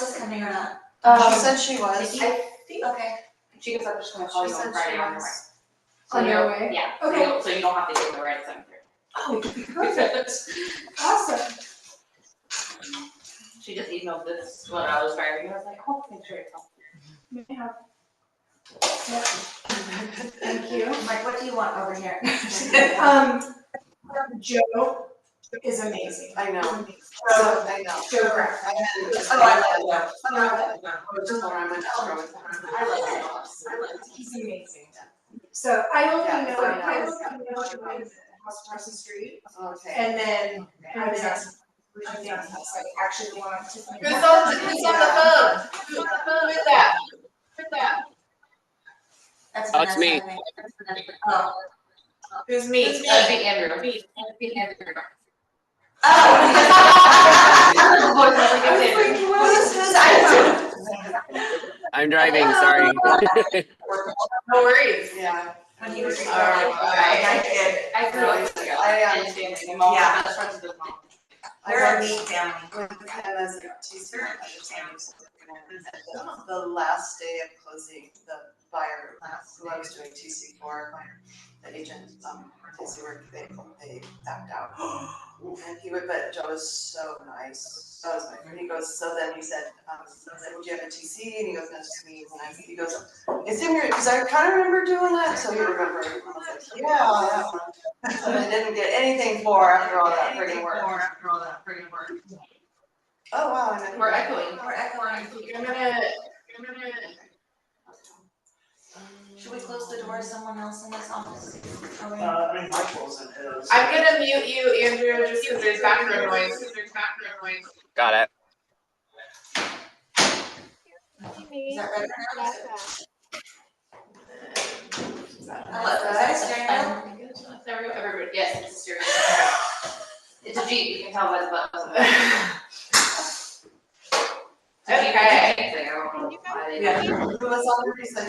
Vanessa's coming or not? She said she was. I think. Okay. She goes up, just gonna call you on Friday on your way. On your way? Yeah. Okay. So you don't have to get there right at 7:30. Oh, perfect. Awesome. She just emailed this when I was driving. I was like, oh, make sure it's on. May I have? Yep. Thank you. Mike, what do you want over here? Joe is amazing. I know. I know. Joe Graf. I like that. I was just wondering, I went to with her. I like it. He's amazing. So I only Yeah, know, I I know. was coming over to my house across the street, Okay. and then I was asking, I think he's like actually the one I'm Tiffany. Who's on the phone? Who's on the phone with that? Who's that? That's Oh, it's me. Vanessa, I think. Oh. Who's me? That'd be Andrew. That'd be Andrew. I'm driving, sorry. No worries. Yeah. When he was. I grew up together. My mom was best friends with mom. We're a neat family. When Kenna's a teacher, the last day of closing, the buyer, who I was doing TC for, the agent, TC work, they backed out. And he would, but Joe was so nice, that was my friend, he goes, so then he said, I said, would you have a TC? And he goes, no, just me, and he goes, it's in here, because I kind of remember doing that, so he remembered. I was like, yeah. I didn't get anything for after all that friggin' work. Oh, wow. I We're echoing. We're echoing. You're gonna. Should we close the door, someone else in this office? Are we- I mean, Michael's in his. I'm gonna mute you, Andrew, just because there's background noise. Got it. Is that better now? Hello, there we go, everybody, yes, it's a stereo. It's a Jeep, you can tell by the buttons. Okay. I don't know why they. Yeah. Who was on the recent?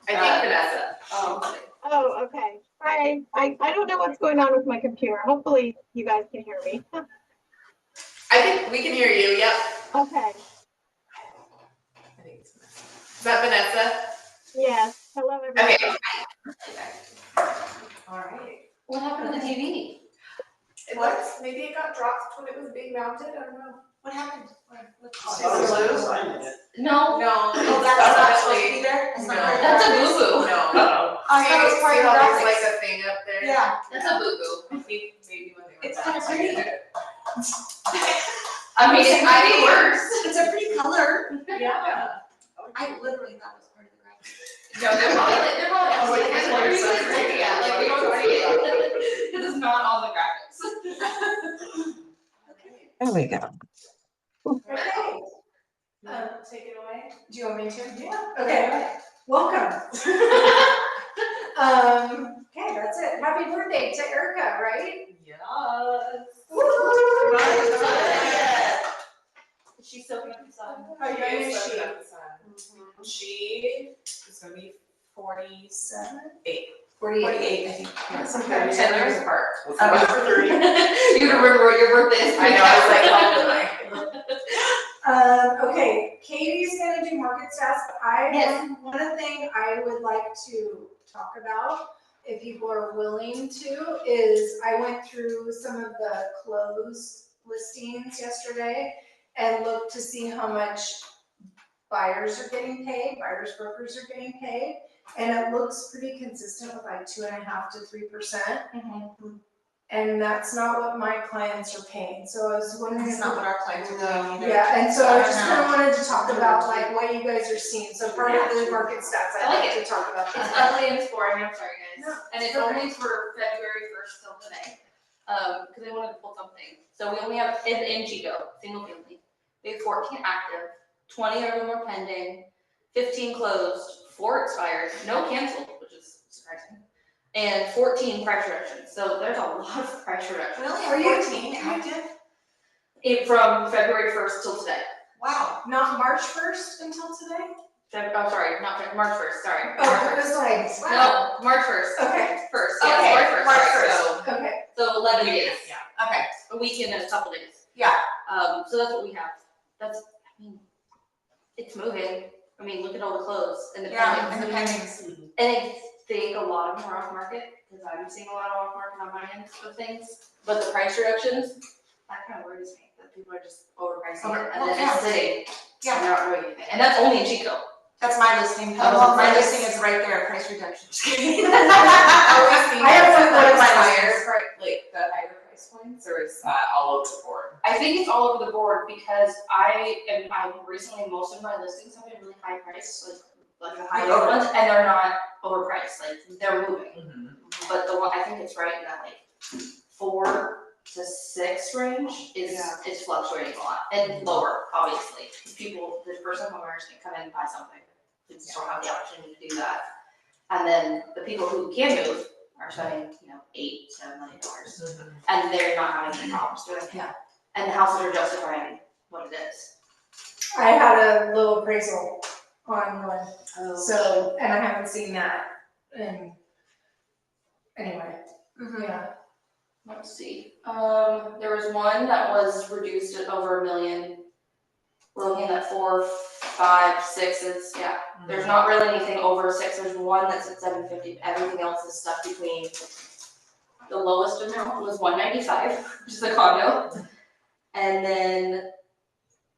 I think Vanessa. Oh. Oh, okay. Hi. I don't know what's going on with my computer. Hopefully you guys can hear me. I think we can hear you, yep. Okay. Is that Vanessa? Yes. Hello, everyone. Okay. Alright. What happened to the TV? What? Maybe it got dropped when it was being mounted, I don't know. What happened? No. No. Oh, that's not supposed to be there? That's not part of the That's a graphics? boo-boo. No. I thought it was part of the See how there's like graphics. a thing up there? Yeah. That's a boo-boo. Maybe when they were It's done. kind of pretty. I mean, it might be worse. It's a pretty color. Yeah. I literally thought it was part of the graphics. No, they're probably Oh, wait, it's what you're like, saying. yeah, like we don't see it. Because it's not on the graphics. There we go. Okay. Take it away. Do you want me to? Yeah. Okay. Welcome. Okay, that's it. Happy birthday to Erica, right? Yes. Woo! She's soaking up the sun. How young is she? She is gonna be 47. 48, I think. Okay. 10 years apart. What's the number 30? You remember what your birthday is. I know, I was like, okay, Katie's gonna do market stats, but Yes. one thing I would like to talk about, if people are willing to, is I went through some of the closed listings yesterday and looked to see how much buyers are getting paid, buyers brokers are getting paid, and it looks pretty consistent with like 2.5% to 3%. And that's not what my clients are paying, so I was wondering It's if not what our clients are doing either. yeah, and so I just kind of wanted to talk about like what you guys are seeing, so part of the market stats, I I'd like like to talk about It's that. ugly and it's boring, I'm sorry guys. No, And it's only for February 1st till today. Because I wanted to pull something. So we only have, in Chico, single family. We have 14 active, 20 of them are pending, 15 closed, 4 expired, no canceled, which is surprising. And 14 price reductions, so there's a lot of price reductions. We only Are have you- 14 active? From February 1st till today. Wow. Not March 1st until today? Sorry, not March 1st, sorry. Oh, March it was like, No, March 1st. okay, First, Okay, yes, March 1st, March sorry. okay, So 11 days, Okay. a weekend and a couple days. Yeah. So that's what we have. That's, I mean, it's moving. I mean, look at all the clothes and the Yeah, pendings. independence. And I think a lot of them are off market, because I'm seeing a lot of off market on my end of things. But the price reductions, that kind of worries me, that people are just overpricing it and then just sitting. Yeah. And not doing anything. And that's only in Chico. That's my listing. Oh, My nice. listing is right there, price reduction. Just kidding. I have one like of my the higher price points, or is that all over the board? I think it's all over the board because I recently, most of my listings have been really high priced, like the high end ones, and they're not overpriced, like they're moving. But the one, I think it's right in that like 4 to 6 range is fluctuating a lot, and lower, obviously. The first time homeowners can come in and buy something, they just don't have the opportunity to do that. And then the people who can move are spending, $8-7 million, and they're not having any problems doing it. Yeah. And the houses are justifying what it is. I had a low appraisal on one, so, and I haven't seen that, and anyway, yeah. Let's see, there was one that was reduced at over $1 million. We're looking at 4, 5, 6s, yeah. There's not really anything over 6, there's one that's at $750, everything else is stuff between, the lowest amount was $195, which is a condo. And then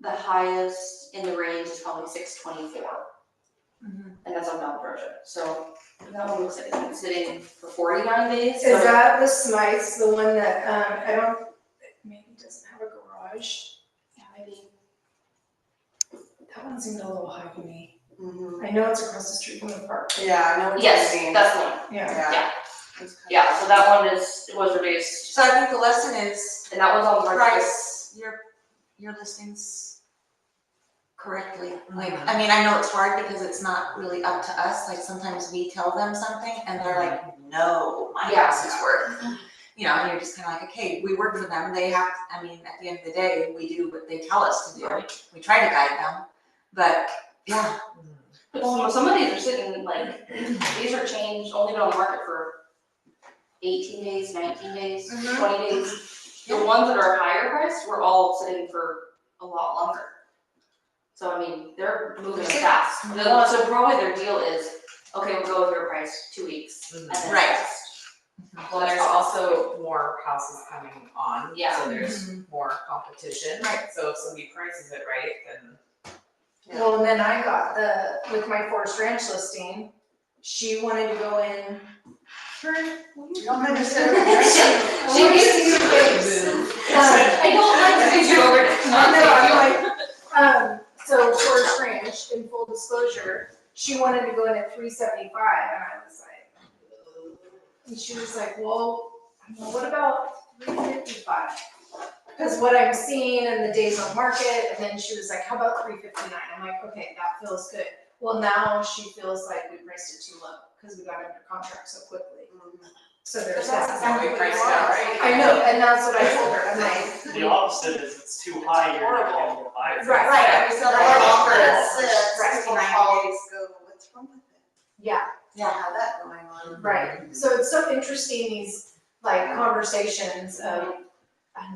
the highest in the range is probably $624. And that's on Mount Version, so that one looks like it's been sitting for 49 days. Is that the Smythes, the one that, maybe doesn't have a garage? Yeah, maybe. That one seemed a little high to me. I know it's across the street from the park. Yeah, I know what you Yes, mean. that's the one. Yeah. Yeah, so that one was reduced, So I think the lesson is and that was on March 5th. price your listings correctly. Like, I mean, I know it's hard because it's not really up to us. Like sometimes we tell them something and they're like, no, my house is worth. And you're just kind of like, okay, we work for them. They have, I mean, at the end of the day, we do what they tell us to do. We try to guide them, but yeah. But some of these are sitting, like, these are changed, only been on the market for 18 days, 19 days, 20 days. The ones that are higher priced were all sitting for a lot longer. So, I mean, they're moving fast. So probably their deal is, okay, we'll go with your price 2 weeks, and then Right. rest. Well, there's also more houses coming on, Yeah. so there's more competition. Right. So if somebody prices it right, then. Well, and then I got with my Forest Ranch listing, she wanted to go in. You don't mind just She used your face. I don't like to take you over to So Forest Ranch, in full disclosure, she wanted to go in at $375, and I was like, and she was like, well, what about $355? Because what I'm seeing in the days on market, and then she was like, how about $359? I'm like, okay, that feels good. Well, now she feels like we priced it too low, because we got under contract so quickly. So there's that. how we priced it out, right? I know, and that's what I told her, I'm like, The opposite is it's too high, you're not gonna be able to buy it. Right. And we still The have offer offer is is 60, 90 days go, what's wrong with it? yeah. Yeah, have that going on. Right, so it's so interesting, these like conversations of,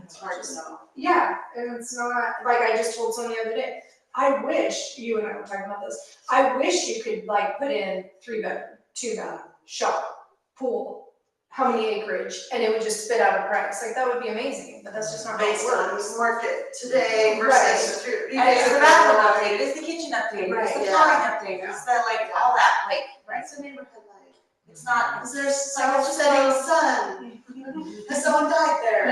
It's hard to know. yeah, and it's not, like I just told someone the other day, I wish, you and I were talking about this, I wish you could like put in 3-bedroom, 2-bath, shop, pool, how many acreage, and it would just spit out a price, like that would be amazing, but that's just not how it Based on works. market today Right. versus the And is the bathroom updated, is the kitchen updated, is the Right. plumbing updated, is the like all that, like, What's the neighborhood like? it's not, Is there south setting sun? Has someone died there?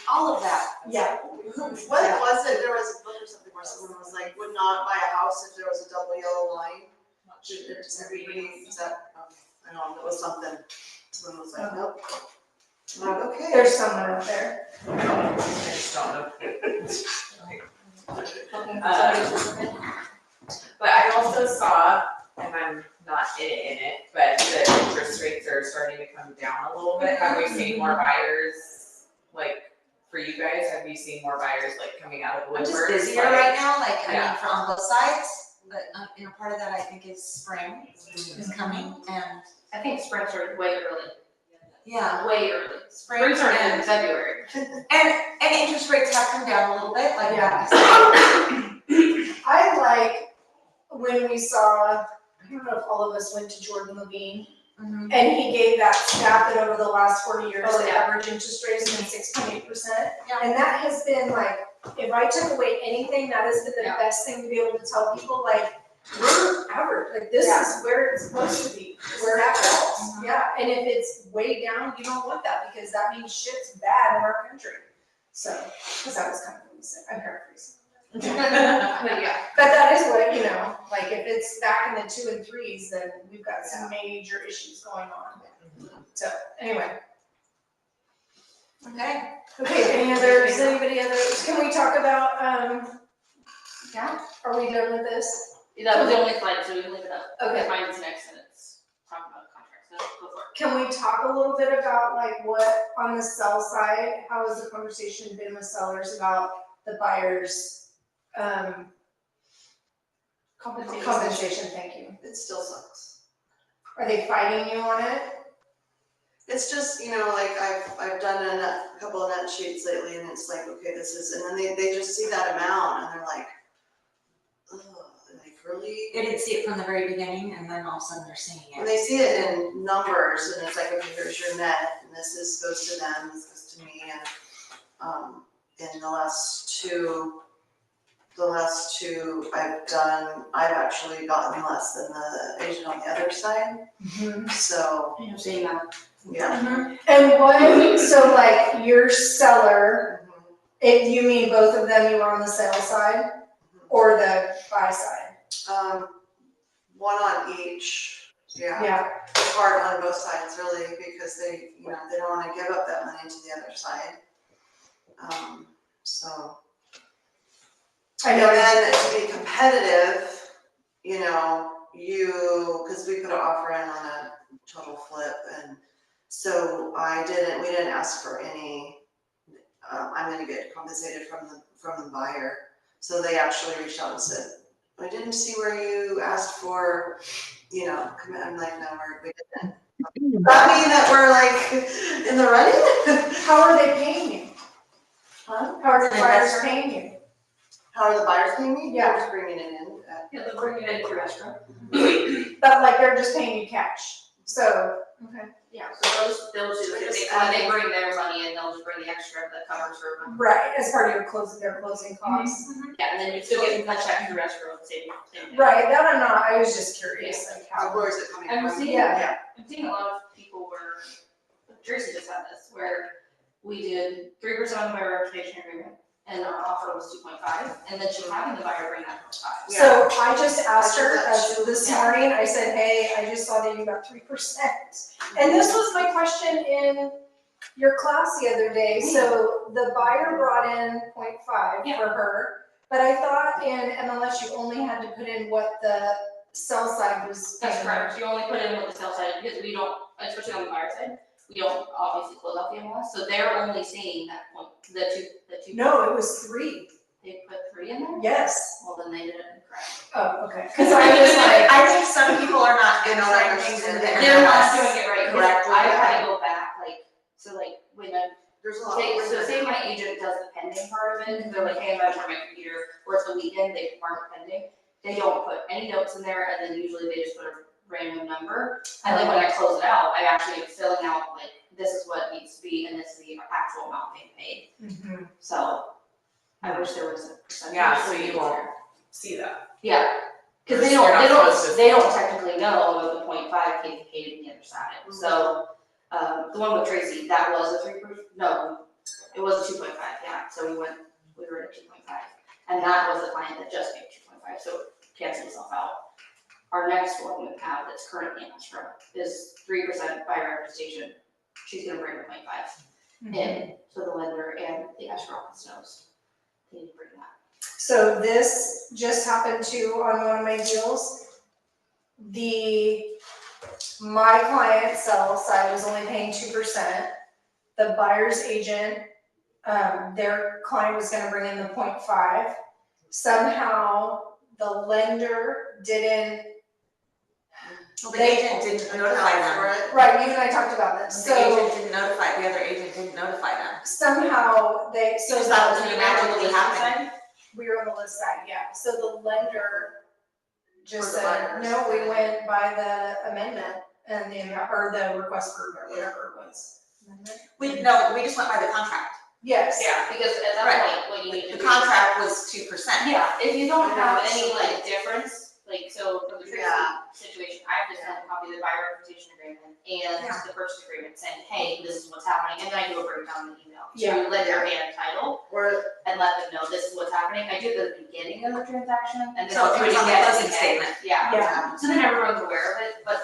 all of that. Yeah, What was it, there was a book or something where someone was like, would not buy a house if there was a double yellow line? Should it just everybody, is that, I don't know, it was something, someone was like, nope. I'm like, okay. there's someone up there. I just don't know. But I also saw, and I'm not in it, but the interest rates are starting to come down a little bit. Have we seen more buyers, like, for you guys, have you seen more buyers like coming out of the I'm just woodwork? busier Like- right now, like, I Yeah. mean, on both sides, but, part of that I think is spring is coming, and, I think spring started way early. yeah, Way early. spring Spring started in and, February. and interest rates have come down a little bit, like, Yeah. we saw, I don't know if all of us went to Jordan Levine, Mhm. and he gave that stat that over the last 40 years, Oh, the yeah. average interest rate has been 6.8%. Yeah. And that has been like, if I took away anything, that has been the Yeah. best thing to be able to tell people, like, we're average, like, this is where it's supposed to be, where it falls. Yeah, and if it's way down, you don't want that, because that means shit's bad in our country. So, because that was kind of what he said, I'm paraphrasing. But yeah, But that is what, you know, like, if it's back in the 2 and 3s, then we've got some major issues going on. So, anyway. Okay. Okay, any others, anybody others, can we talk about, Yeah. are we done with this? that was the only slide, so we can leave it up. Okay. Mine's next, and it's talking about contracts, so go for it. Can we talk a little bit about like what, on the sell side, how has the conversation been with sellers about the buyers, compensation, thank you. It still sucks. Are they fighting you on it? It's just, you know, like I've done a couple of net sheets lately and it's like, okay, this is, and then they just see that amount and they're like, ugh, like really? They didn't see it from the very beginning, and then all of a sudden they're seeing And it. they see it in numbers and it's like, okay, here's your net and this is, goes to them, this goes to me and, in the last two I've actually gotten less than the agent on the other side, so, I'm seeing that. yeah. And what, so like your seller, if you mean both of them, you were on the sales side or the buy side? One on each, yeah. Yeah, It's hard on both sides really, because they, you know, they don't wanna give up that money to the other side. So. I know. And then to be competitive, you know, cause we put an offer in on a total flip and so we didn't ask for any, I'm gonna get compensated from the buyer. So they actually reached out and said, I didn't see where you asked for, you know, I'm like, no, we didn't. Does that mean that we're like in the running? How are they paying you? Huh? How are the An buyers investor? paying you? How are the buyers paying me? Yeah. They're just bringing it in. Yeah, they'll bring it into escrow. But like they're just paying you cash, so, okay. Yeah, so they'll do, when they bring their money in, they'll just bring the extra that covers for them. Right, as part of your their closing costs. Yeah, and then you still get the check through escrow, same thing. Right, that I'm not, I was just curious, like how. Where is it coming I'm from? seeing, Yeah. I'm seeing a lot of people where, Tracy just had this, where we did 3% on the buyer representation agreement, and our offer was 2.5, and then she's having the buyer bring that 0.5. So I just asked her, That's- this morning, I said, hey, I just saw that you got 3%. And this was my question in your class the other day, so the buyer brought in 0.5 Yeah. for her, but I thought in MLS you only had to put in what the sell side was. That's correct, you only put in with the sell side, because we don't, especially on the buyer side, we don't obviously close out the MLS, so they're only seeing that point, the two. No, it was 3, They put 3 in there? yes. Well, then they did it incorrect. Oh, okay, cause I was like, I think some people are not They doing don't certain things in the understand. They're not MLS doing it right, 'cause correctly. I had to go back, like, so like, when I There's a lot. say my agent does the pending part of it, because they're like, hey, I'm out on my computer, or it's the weekend, they mark it pending. They don't put any notes in there, and then usually they just put a random number. And then when I close it out, I actually am filling out, like, this is what it needs to be, and this is the actual amount being paid. So, I wish there was a percentage. Yeah, so you won't see that. Yeah, cause You're not supposed to- they don't technically know if the 0.5 gets paid on the other side, so, the one with Tracy, that was a 3%, no, it was a 2.5, yeah, so we were at 2.5. And that was the client that just paid 2.5, so it canceled itself out. Our next one we have that's currently in escrow is 3% buyer representation, she's gonna bring her 0.5 in, so the lender and the escrow office knows, they need to bring that. So this just happened to on one of my deals. My client sell side was only paying 2%. The buyer's agent, their client was gonna bring in the 0.5. Somehow the lender didn't, Well, the agent didn't notify them. right, you and I talked about this, The so agent didn't notify, the other agent didn't notify them. somehow they, so Because that that was was magically happening. we were on the list side, yeah, so the lender just For the said, buyers. no, we went by the amendment and or the request for, whatever it was. We just went by the contract. Yes. Yeah, because at that Right. point, what you need to The do. contract was 2%. Yeah, if you don't I know, have it's any so like difference, like so for the Tracy Yeah. situation, I have to send a copy of the buyer representation agreement and Yeah. the purchase agreement saying, hey, this is what's happening, and then I do a breakdown in the email. Yeah. To let your hand title Or, and let them know this is what's happening. I do it at the beginning of the transaction and then So I'll it do it comes on the again. closing statement. Yeah. Yeah. So then everyone's aware of it, but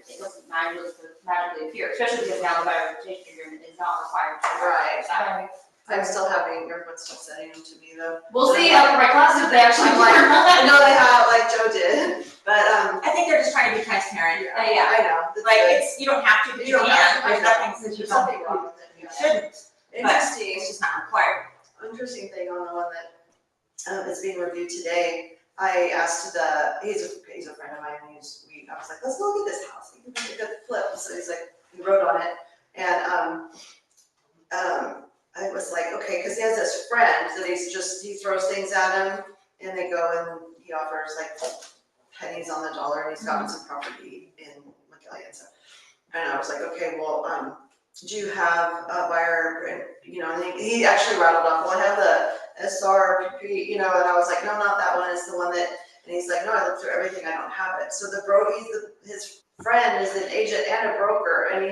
it doesn't magically appear, especially because now the buyer representation agreement is not required to Right. Right. I'm still having, everyone's still sending them to me though. We'll see after my class if they actually I'm like, learn. I know they have, like Joe did, but, I think they're just trying to be transparent. Yeah. I know. That's Like, good. it's, you don't have to, but you You don't have can. to. There's nothing that says you There's don't, nothing wrong with it. you shouldn't, but Interesting. it's just not required. Interesting thing on the one that is being reviewed today. I asked he's a friend of mine, and I was like, let's look at this house, we can make a flip, so he's like, he wrote on it, and, I was like, okay, cause he has this friend that he throws things at him, and they go and he offers like pennies on the dollar, and he's gotten some property in McGillian, so. And I was like, okay, well, do you have a buyer, and, you know, and he actually rattled off, well, I have the SRP, you know, and I was like, no, not that one, it's the one that, and he's like, no, I looked through everything, I don't have it. So his friend is an agent and a broker, and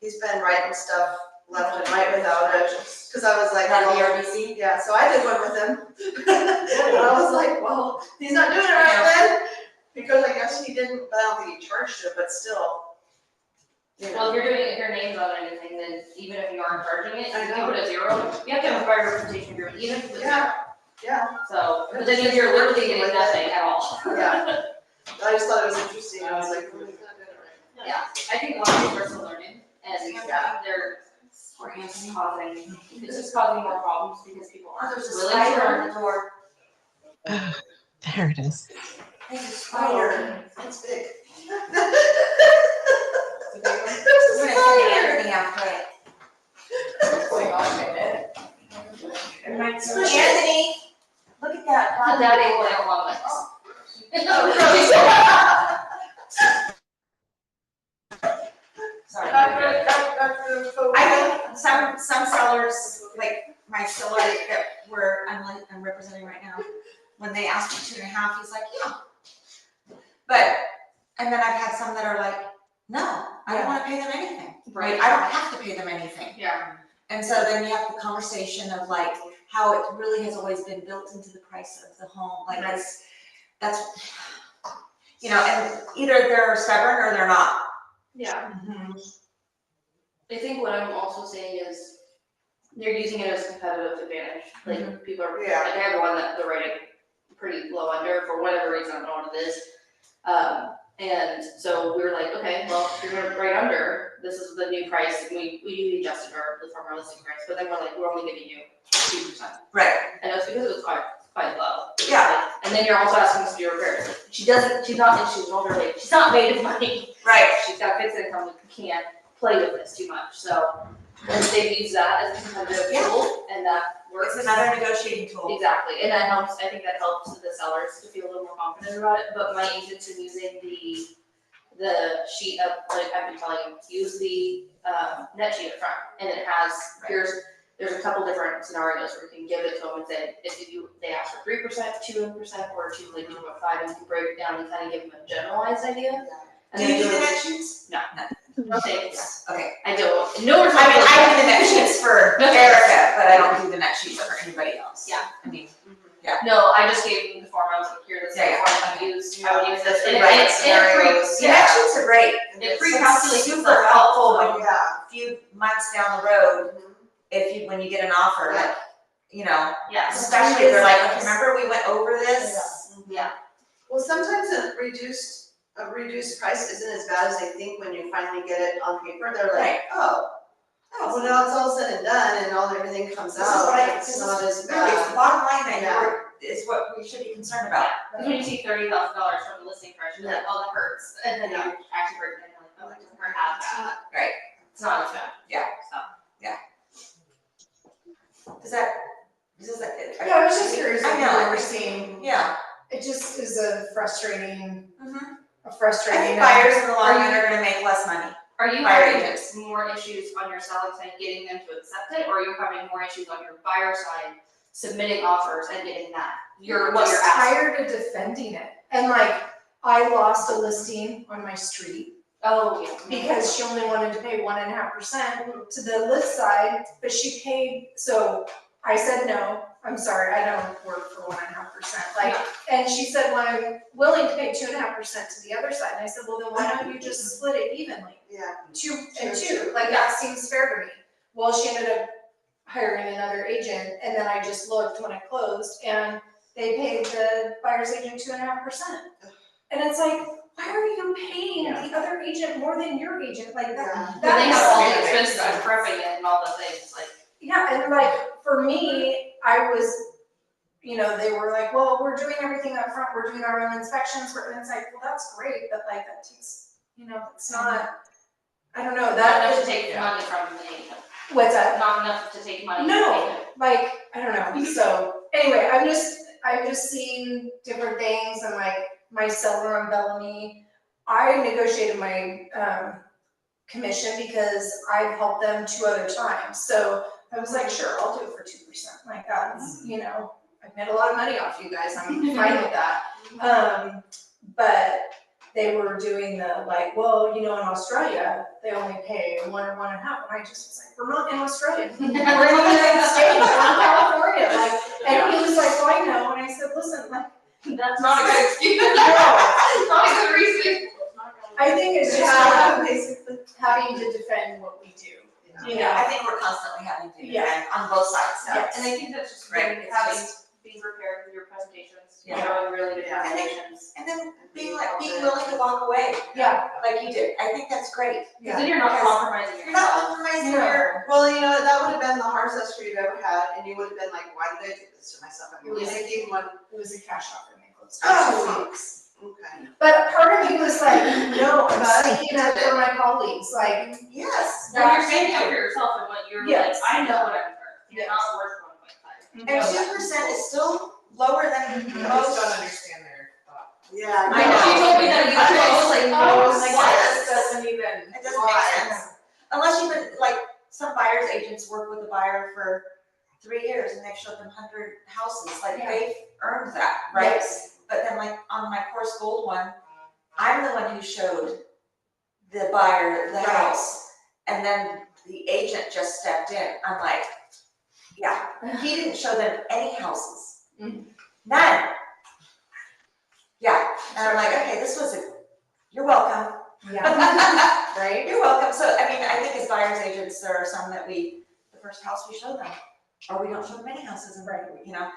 he's been writing stuff left and right without it, cause I was like, Not well, the RBC. yeah, so I did one with him. And I was like, well, he's not doing it right then, because I guess he didn't, but I don't think he charged it, but still. You Well, know, if your name's on anything, then even if you aren't charging it, I if you know. put a zero, you have to have a buyer representation agreement, even if it's zero. Yeah. yeah, So, but then you're literally getting nothing at all. yeah. I just thought it was interesting, I was like, well, he's not doing it right. Yeah, I think a lot of people are still learning and Yeah. they're Or Anthony. it's just causing more problems because people Oh, aren't there's a willing to spider learn. on the door. There it is. There's a Oh, spider. it's big. I'm There's a gonna send spider. Anthony after it. Like on my head. Anthony, look at that. Not that big, but I don't want Sorry. Dr. Fogel. I think some sellers, like my seller that I'm representing right now, when they ask for 2.5, he's like, yeah. But, and then I've had some that are like, no, I don't wanna pay them anything. Like, I don't have to pay them anything. Yeah. And so then you have the conversation of like, how it really has always been built into the price of the home, like that's, you know, and either they're stubborn or they're not. Yeah. I think what I'm also saying is they're using it as a competitive advantage. Like people are, Yeah. like I have one that they're rating pretty low under for whatever reason, I don't know what it is. And so we were like, okay, well, if you're gonna write under, this is the new price, and we usually adjusted from our listing price, but then we're like, we're only giving you 2%. Right. And it was because it was quite low. Yeah. And then you're also asking us to do repairs. She's an older lady, she's not made of money. Right. She's got fixed income, we can't play with this too much, so. And they've used that as a competitive tool, and that works. It's another negotiating tool. Exactly, and that helps, I think that helps the sellers to feel a little more confident about it, but my agent's been using the sheet of, like I've been telling him, use the net sheet up front, and it has, there's a couple different scenarios where you can give it to them and say, if they ask for 3%, 2%, or 2.5, and you can break it down and kind of give them a generalized idea. And Do then you do the it- net sheets? No thanks, Okay. I don't, no one's. I mean, I do the net sheets for Erica, but I don't do the net sheets for anybody else. Yeah. I mean, No, I just gave them the form, I was like, here, this is the Yeah, form I use, I would use this, and Right, it scenarios. the net sheets are great. It It's pre-calculates super the helpful when outcome. you're a few months down the road, when you get an offer, like, you know, Yeah. especially if they're like, okay, remember we went over this? Yeah. Well, sometimes a reduced price isn't as bad as they think when you finally get it on paper, they're like, oh, well, now it's all said and done and everything comes This is out, what it's not as Really, it's the bad. bottom line that Yeah. is what we should be concerned about. Because when you see $30,000 from the listing price, you're like, oh, that hurts, and then you actually break it, and you're like, oh, it doesn't hurt as bad. Right. It's not as bad. Yeah. So. Does that? Yeah, I was just curious I if know. you were seeing Yeah, it just is a frustrating Mhm. I frustrating. think buyers in the long run are gonna make less money. Are you Buyer having agents. more issues on your selling side getting them to accept it, or are you having more issues on your buyer side submitting offers and getting that? What just you're asking. tired of defending it. And like, I lost a listing on my street Oh, yeah. because she only wanted to pay 1.5% to the list side, but she paid, so I said, no, I'm sorry, I don't work for 1.5%. Like, and she said, well, I'm willing to pay 2.5% to the other side. And I said, well, then why don't you just split it evenly? Yeah. 2 and 2, like that seems fair to me. Well, she ended up hiring another agent, and then I just looked when I closed, and they paid the buyer's agent 2.5%. And it's like, why are you paying the other agent more than your agent? Like that. But they have all the That makes expenses of sense. prepping it and all the things, like. Yeah, and like, for me, I was, you know, they were like, well, we're doing everything up front, we're doing our own inspections, and it's like, well, that's great, but like, that takes, you know, it's not, I don't know, Not that enough is, to take money from the agent. what's that? Not enough to take money from No. the agent. Like, I don't know, so, anyway, I'm just seeing different things, and like, my seller on Bellamy, I negotiated my, commission because I've helped them 2 other times, so I was like, sure, I'll do it for 2%, like that's, you know, I've made a lot of money off you guys, I'm fine with that. But they were doing the like, well, you know, in Australia, they only pay 1 or 1.5, and I just was like, we're not in Australia, we're in the United States, we're in California, like, and he was like, well, I know, and I said, listen, like, That's not a good excuse. no, Not a good reason. I think it's just basically having to defend what we do, you know? I think we're constantly having to Yeah. defend on both sides. Yes. And I think that's just Right, being, it's being prepared with your presentations, Yeah. showing really good Yeah. presentations. And then being willing to walk away, Yeah, like you did. I think that's great. Because then you're not Because compromising You're not yourself. compromising No. your, Well, you know, that would have been the hardest escrow you've ever had, and you would have been like, why did I do this to myself? I'm really thinking one, it was a cash offer, and they closed Oh. in 2 weeks. okay. But part of me was like, no, I'm speaking up for my colleagues, like, yes. Well, you're standing up for yourself and what you're like, Yes. I know what I'm worth. You're Yes. not worth 1.5. And 2% is still lower than I just most. don't understand their thought. Yeah. I know, she told me that you close, like, Oh, no, like, what? yes. Doesn't even. It doesn't make sense. Unless you've been, like, some buyer's agents work with a buyer for 3 years and they've showed them 100 houses, like Yeah. they've earned that, right? Yes. But then like on my Course Gold one, I'm the one who showed the buyer the Right. house. And then the agent just stepped in. I'm like, yeah, he didn't show them any houses. None. Yeah, and I'm like, okay, this was you're welcome. yeah, right? You're welcome. So, I mean, I think as buyer's agents, there are some that the first house we show them, or we don't show them any houses in Brentwood, you know?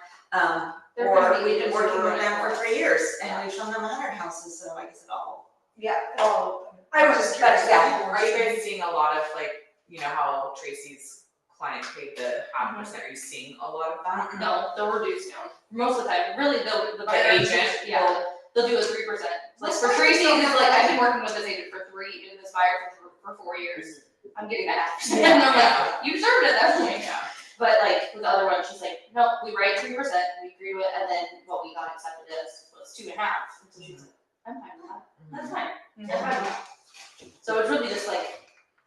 They're Or gonna be we've been just working with ruined. them for 3 years and we've shown them 100 houses, so I guess it all. Yeah, oh, I was just curious. Yeah. Are you guys seeing a lot of like, you know how Tracy's client paid the 0.5%? Are you seeing a lot of that? No, they'll reduce down. Most of the time, really, the The buyer agent yeah, they'll do a 3%. Like Most for buyers Tracy, don't it's have like, that. I've been working with this agent for 3, and this buyer for 4 years. I'm getting that 0.5%. And I'm like, you deserved it at that point. Yeah. But like with the other one, she's like, no, we write 3%, we agree to it, and then what we got accepted was 2.5. And so she's like, I'm fine with that. That's fine. That's fine. So it's really just like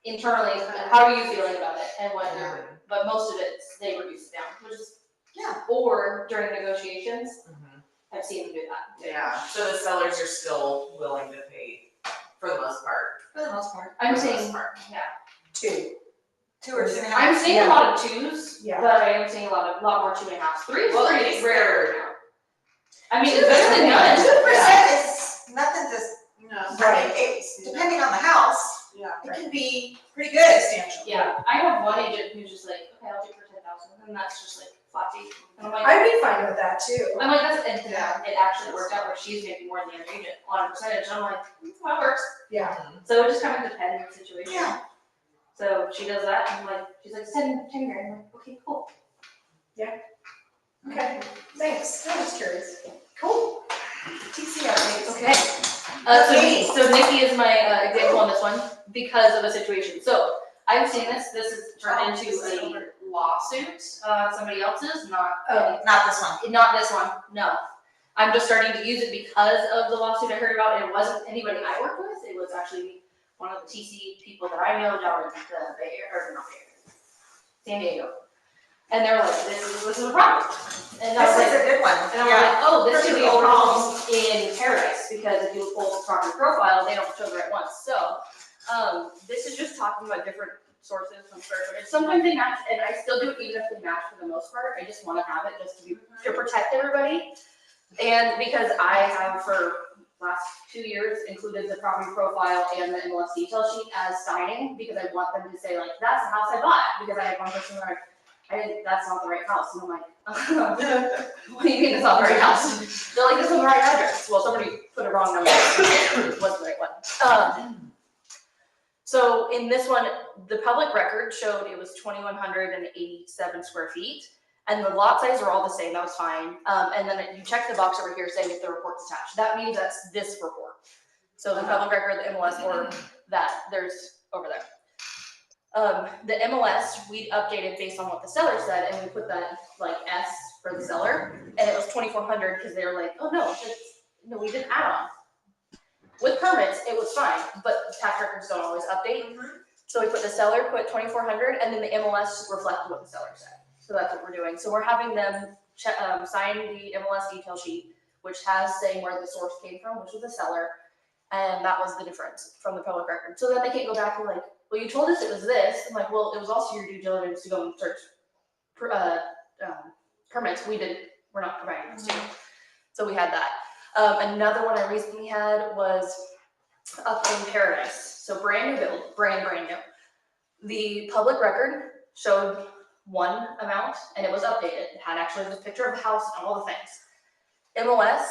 internally, how are you feeling about it and what you're, but most of it, they reduce it down, which is, Yeah. or during negotiations, Mhm. I've seen them do that. Yeah. So the sellers are still willing to pay for the most part. For the most part. I'm For the most saying, part. yeah, 2 or 2.5. I'm seeing a lot of 2s, Yeah. but I am seeing a lot more 2.5s. 3 is Well, pretty it's rare now. I mean, it's better than none. 2% is nothing to, No. I mean, it's depending on the house, Yeah. it can be pretty good. Substantial. Yeah, I have one agent who's just like, okay, I'll do it for 10,000, and that's just like flat fee. And I'm like, I'd be fine with that too. that's, and Yeah. it actually worked out where she's making more than the other agent on a percentage, and I'm like, that works. Yeah. So it just kind of depends on the situation. Yeah. So she does that, and I'm like, she's like, 10 grand, I'm like, okay, cool. Okay, thanks, I was curious. Cool. TC updates. Okay. So Nikki is my example on this one because of a situation. So I've seen this has turned into a lawsuit, somebody else's, not Oh. Not this one. not this one, no. I'm just starting to use it because of the lawsuit I heard about. It wasn't anybody I worked with, it was actually one of the TC people that I know down in the Bay Area, or not Bay Area, San Diego. And they're like, this is a problem. And I was This is like, a good one. and I'm like, oh, this could be a problem in Paradise, because if you pull the property profile, they don't show the right ones. So, this is just talking about different sources from square footage. Sometimes they match, and I still do it even if they match for the most part. I just wanna have it just to protect everybody. And because I have for last 2 years included the property profile and the MLS detail sheet as signing, because I want them to say like, that's the house I bought, because I had one person like, that's not the right house, and I'm like, what do you mean it's not the right house? They're like, this is the right address. Well, somebody put a wrong number, it wasn't the right one. So in this one, the public record showed it was 2,187 square feet, and the lot size are all the same, that was fine. And then you check the box over here saying if the report's attached, that means that's this report. So the public record, the MLS, or that, there's over there. The MLS, we updated based on what the seller said, and we put that like S for the seller, and it was 2,400, because they were like, oh no, we didn't add on. With permits, it was fine, but tax records don't always update. So we put the seller, put 2,400, and then the MLS just reflected what the seller said. So that's what we're doing. So we're having them sign the MLS detail sheet, which has saying where the source came from, which was the seller, and that was the difference from the public record. So then they can't go back and like, well, you told us it was this. I'm like, well, it was also your due diligence to go and search permits. We're not providing those to you. So we had that. Another one I recently had was up in Paradise. So brand new build, brand new. The public record showed one amount, and it was updated. It had actually the picture of the house and all the things. MLS,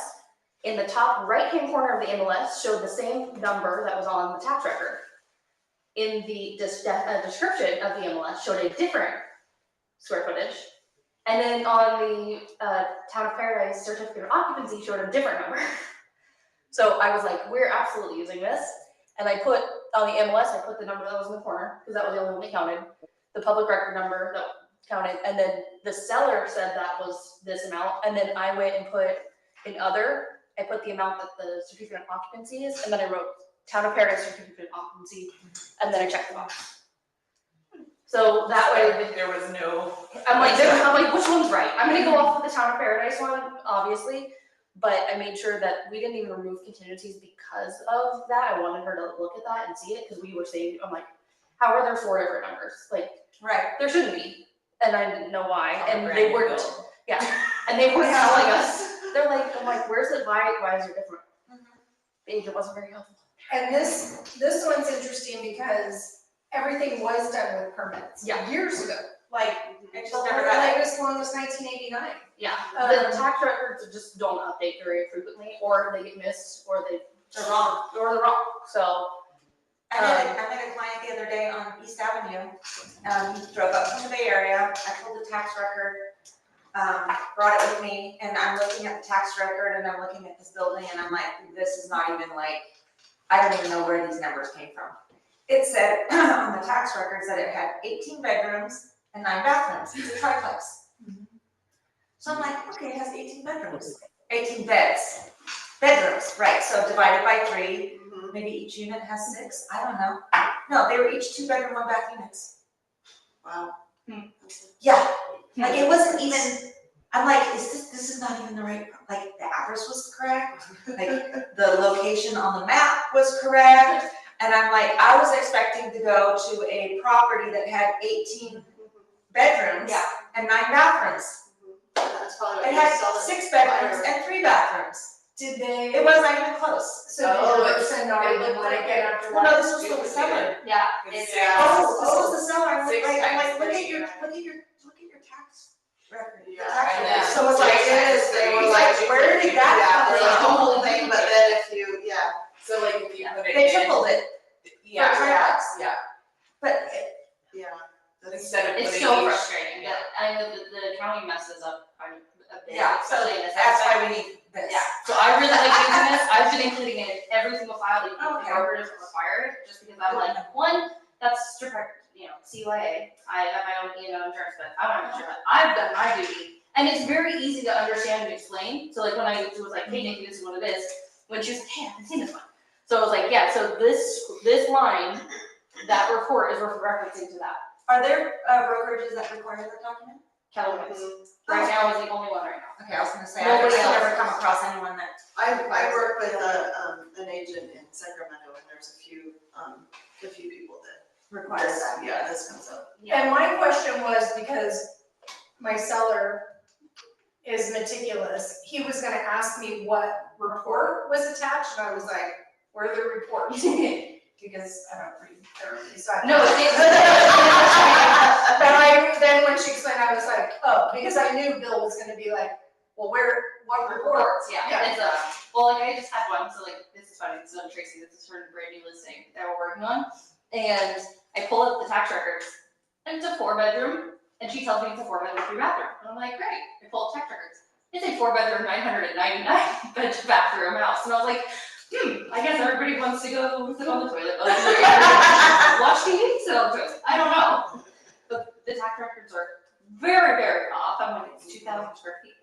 in the top right-hand corner of the MLS, showed the same number that was on the tax record. In the description of the MLS, showed a different square footage. And then on the Town of Paradise certificate of occupancy showed a different number. So I was like, we're absolutely using this. And I put, on the MLS, I put the number that was in the corner, because that was the only one that counted. The public record number that counted, and then the seller said that was this amount, and then I went and put in other, I put the amount that the certificate of occupancy is, and then I wrote Town of Paradise certificate of occupancy, and then I checked the box. So that way, there was no. I'm like, which one's right? I'm gonna go off of the Town of Paradise one, obviously, but I made sure that we didn't even remove contingencies because of that. I wanted her to look at that and see it, because we were saying, I'm like, how are there 4 different numbers? Like, Right. there shouldn't be, and I didn't know why, and they weren't, and they weren't telling us. They're like, I'm like, where's it, why is it different? The agent wasn't very helpful. And this one's interesting because everything was done with permits. Yeah. Years ago, like, I just the never got it. latest one was 1989. Yeah, the tax records just don't update very frequently, or they get missed, or They're wrong. they're wrong, so. I met a client the other day on East Avenue. He drove up from the Bay Area. I pulled the tax record, brought it with me, and I'm looking at the tax record and I'm looking at this building and I'm like, this is not even like, I don't even know where these numbers came from. It said on the tax records that it had 18 bedrooms and 9 bathrooms. It's a triplex. So I'm like, okay, it has 18 bedrooms, 18 beds. Bedrooms, right, so divided by 3. Maybe each unit has 6, I don't know. No, they were each 2-bedroom, 1-bath units. Wow. Yeah, like it wasn't even, I'm like, this is not even the right, like the address was correct, like the location on the map was correct. And I'm like, I was expecting to go to a property that had 18 bedrooms and 9 bathrooms. That's probably It had 6 bedrooms and 3 bathrooms. Did they? It was not even close. So did the person not even want to get after Well, no, that? this was still the seller. Yeah. This was the seller. I'm like, 6 I'm like, times look at 3, your yeah. tax record. Yeah, Tax and record. then So it's like, they were he's like, like, where did that come Yeah, like the from? whole thing, but then if you, So like if you put it They in. tripled it, Yeah, for yeah, triplex. yeah. but Instead of It's putting so each- frustrating, but I know that the county messes up quite a bit, yeah, so especially in this that's aspect. why we need this. Yeah, so I really like using this, I've been including it in every single file, even if the Okay. broker doesn't require it, just because I'm like, one, that's strict, CYA, I have my own insurance, but I wanna make sure that I've done my duty. And it's very easy to understand and explain, so like when when I was like, hey, Nikki, this is what it is, when she was like, hey, I haven't seen this one. So I was like, yeah, so this line, that report is referencing to that. Are there brokerages that require that document? Keller Williams. Right now is the only one right now. Okay, I was gonna say, I've Nobody else. never come across anyone that. I work with an agent in Sacramento, and there's a few people that Requires that. Yeah, this comes up. And my question was, because my seller is meticulous, he was gonna ask me what report was attached, and I was like, where are the reports? Because I don't read, so I. No, But then when she explained, I was like, oh, because I knew Bill was gonna be like, well, what reports? Yeah, it's well, like I just had one, so like, this is funny, this is on Tracy, this is her brand new listing that we're working on. And I pull up the tax records, and it's a 4-bedroom, and she tells me it's a 4-bedroom, 3-bathroom. And I'm like, great, I pull up tax records. It's a 4-bedroom, 999 bathroom house. And I was like, I guess everybody wants to go sit on the toilet, watch TV, sit on the toilet. I don't know. But the tax records are very, very off. I'm like, it's 2,000 square feet.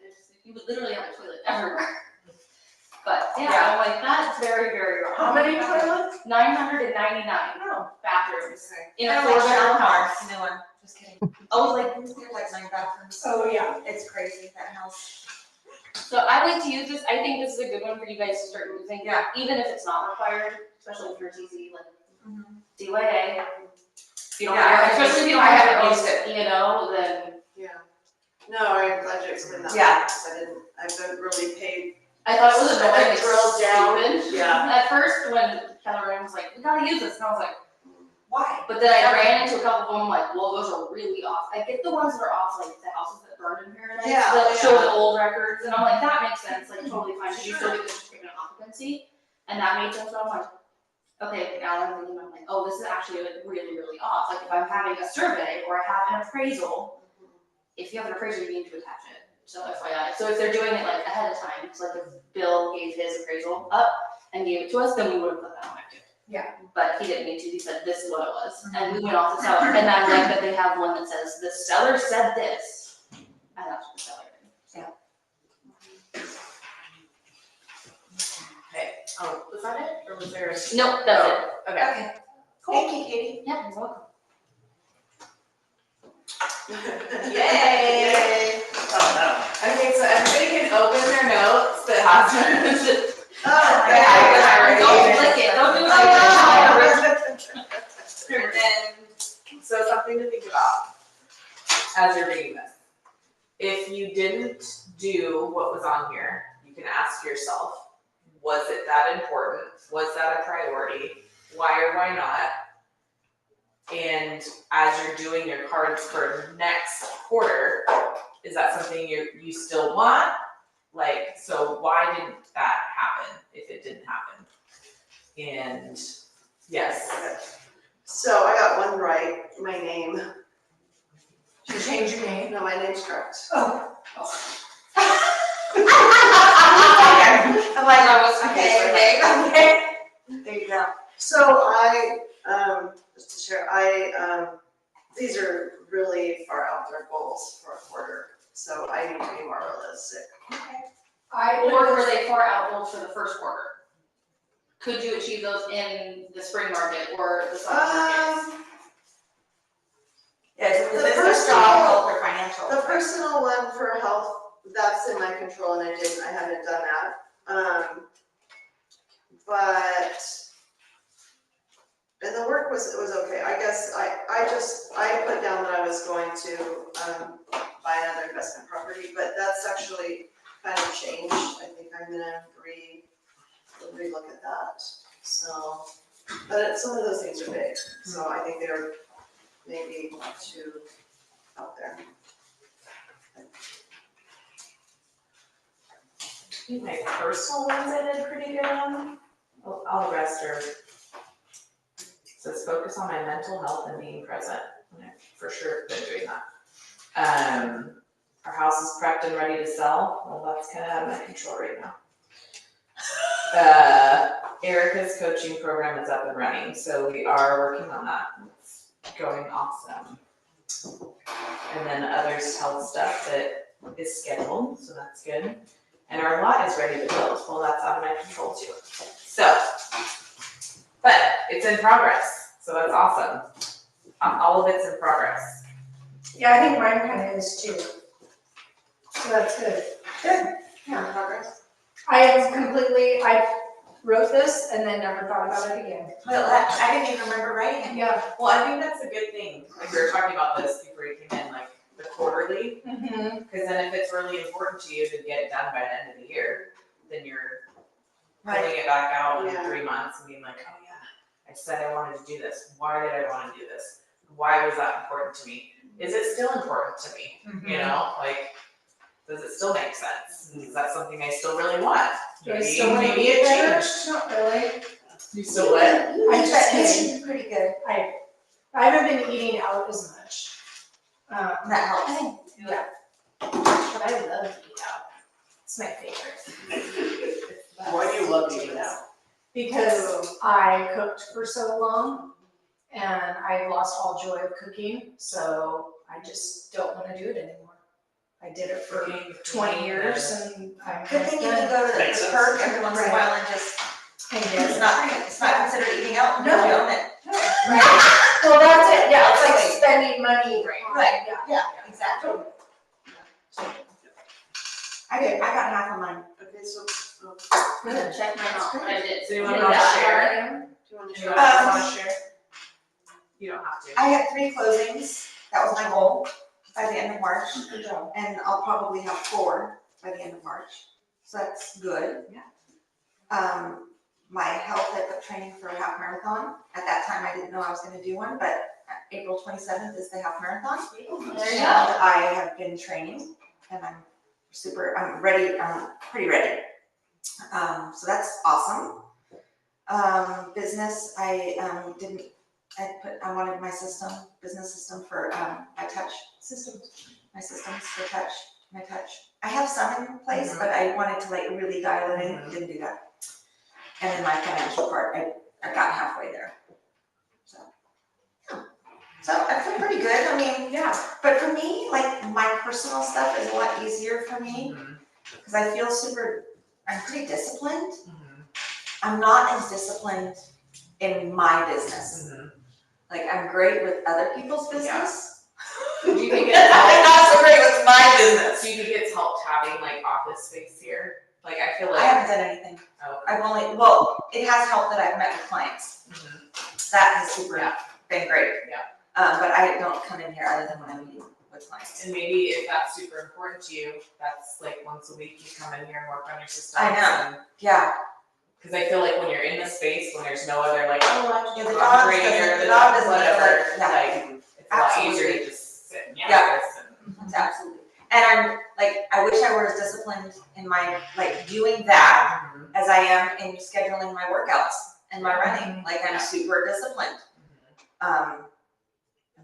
You would literally have a toilet everywhere. But yeah, I'm like, that's very, very wrong. How many toilets? 999 bathrooms in a 4-bedroom house. New one, just kidding. Oh, like, There's like 9 bathrooms. Oh, yeah. It's crazy, that house. so I like to use this. I think this is a good one for you guys to start using. Yeah. Even if it's not required, especially if you're TC, like DYA. If you don't have, especially if you don't I have haven't it used it. then Yeah. No, I'm glad you explained that. Yeah. Because I haven't really paid. I thought it was So I annoying. drilled down. Stupid. Yeah. At first, when Keller Williams was like, we gotta use this, and I was like, Why? but then I ran into a couple of them, like, well, those are really off. I get the ones that are off, like the houses that burned in Paradise, Yeah, that yeah. show the old records, and I'm like, that makes sense, like, totally fine, because you still get the certificate of occupancy, and that made sense, so I'm like, okay, now I'm thinking, I'm like, oh, this is actually like really, really off, like, if I'm having a survey, or I have an appraisal, if you have an appraisal, you need to attach it, so FYI, so if they're doing it like ahead of time, it's like if Bill gave his appraisal up and gave it to us, then we would have put that on active. Yeah. But he didn't need to, he said this is what it was, and we went off the seller, and I like that they have one that says, the seller said this, and that's what the seller did. Okay, oh, was that it, or was there a? Nope, that's it. Okay. Okay. Thank you, Katie. Yeah, you're welcome. Yay! Oh, Okay, so everybody can open their notes that has. Don't click it, don't do it like And then, so something to think about as you're reading this. If you didn't do what was on here, you can ask yourself, was it that important? Was that a priority? Why or why not? And as you're doing your cards for next quarter, is that something you still want? Like, so why didn't that happen if it didn't happen? And yes. So I got one right, my name. Should you change your name? No, my name's correct. Oh. I'm like, I was, okay. There you go. So I, just to share, these are really far out there goals for a quarter, so I need to be more realistic. Or were they far out goals for the first quarter? Could you achieve those in the spring market or the summer market? Yeah, The the personal- first job, health or financial. The personal one for health, that's in my control and I haven't done that. But, and the work was okay. I guess I put down that I was going to, buy another investment property, but that's actually kind of changed. I think I'm gonna re-look at that. So, but some of those things are big, so I think they're maybe too out there. I think my personal ones I did pretty good on. All the rest are, says focus on my mental health and being present. And I for sure been doing that. Our house is prepped and ready to sell. Well, that's kind of out of my control right now. Erica's coaching program is up and running, so we are working on that. It's going awesome. And then others health stuff that is scheduled, so that's good. and our lot is ready to build. Well, that's out of my control too. So, but it's in progress, so that's awesome. All of it's in progress. Yeah, I think mine kind of is too. So that's good. Good. Yeah, progress. I wrote this and then never thought about it again. Well, I didn't even remember writing it. Yeah. Well, I think that's a good thing. Like we were talking about this before you came in, like the quarterly. Mm-hmm. Because then if it's really important to you to get it done by the end of the year, then you're pulling it back out in Yeah. 3 months and being like, oh yeah, I said I wanted to do this. Why did I want to do this? Why was that important to me? Is it still important to me? You know, like, does it still make sense? Is that something I still really want? Do I Maybe, still want to maybe be it there? changed. Not really. You still what? I just It's pretty good. I haven't been eating out as much. That helps. Yeah. But I love to eat out. It's my favorite. Why do you love eating out? Because I cooked for so long and I've lost all joy of cooking, so I just don't want to do it anymore. I did it for 20 years and I'm Good thing you can go to Makes the sense. park every once in a while and just, And it's not considered eating out until you own it. Well, that's it, yeah, it's like spending money. Right. on- Right. Yeah. Yeah, exactly. I got half of mine. Okay, so, I'm gonna check mine out, but I did. So you did wanna that. share? do you wanna You share? wanna share? You don't have to. I had 3 closings. That was my goal by the end of March. Good job. And I'll probably have 4 by the end of March. So that's good. Yeah. My health, I put training for a half marathon. At that time, I didn't know I was gonna do one, but April 27th is the half marathon. There you And go. I have been training and I'm ready, I'm pretty ready. So that's awesome. Business, I wanted my business system for, my touch systems, my systems for my touch. I have some in place, but I wanted to like really dial it in, didn't do that. And then my financial part, I got halfway there. So, yeah. So I feel pretty good, I mean, Yeah. but for me, like my personal stuff is a lot easier for me, because I feel I'm pretty disciplined. I'm not as disciplined in my business. Like I'm great with other people's business. Do you think I'm it's not so great with my business. Do you think it's helped having like office space here? Like I feel I like. haven't done anything. Oh. It has helped that I've met with clients. That has been great. Yeah. But I don't come in here other than when I'm meeting with clients. And maybe if that's super important to you, that's like once a week you come in here and work on your systems. I know. Yeah. Because I feel like when you're in the space, when there's no other like, oh, I have to Yeah, do the laundry dog or the dog doesn't whatever, feel like- like, it's a lot Absolutely. easier to just sit in the Yeah. office and. Absolutely. And I'm like, I wish I were as disciplined in my, like, doing that as I am in scheduling my workouts and my running. Like, I'm super disciplined.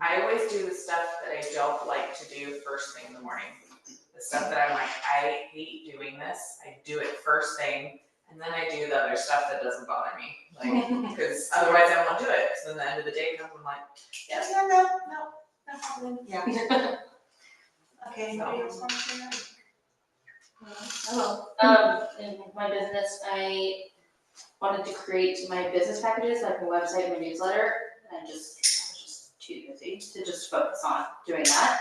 I always do the stuff that I don't like to do first thing in the morning. The stuff that I'm like, I hate doing this. I do it first thing, and then I do the other stuff that doesn't bother me. Like, because otherwise I won't do it. Because then the end of the day comes, I'm like, yes, no happening. Yeah. Okay, anybody else want to share? Hello. In my business, I wanted to create my business packages, like my website, my newsletter, and I was just too busy to just focus on doing that.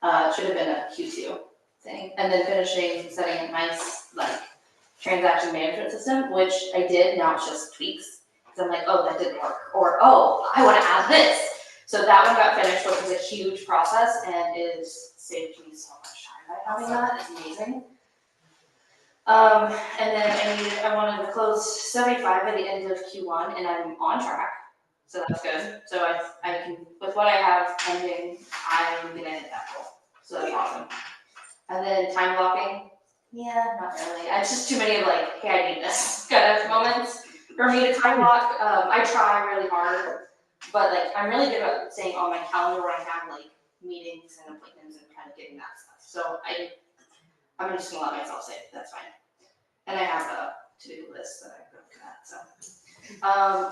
It should have been a Q2 thing. And then setting a nice, like, transaction management system, which I did, now it's just tweaks. Because I'm like, oh, that didn't work. Or, oh, I want to add this. So that one got finished, which was a huge process and is saved me so much time by having that. It's amazing. And then I wanted to close 75 by the end of Q1, and I'm on track. So that's good. So I can, with what I have pending, I'm gonna hit that goal. So that's awesome. And then time blocking, yeah, not really. It's just too many of like, hey, I need this kind of moments for me to time block. I try really hard, but like I'm really good at saying on my calendar where I have like meetings and appointments and kind of getting that stuff. So I'm just gonna let myself say it. That's fine. And I have a to-do list that I look at. So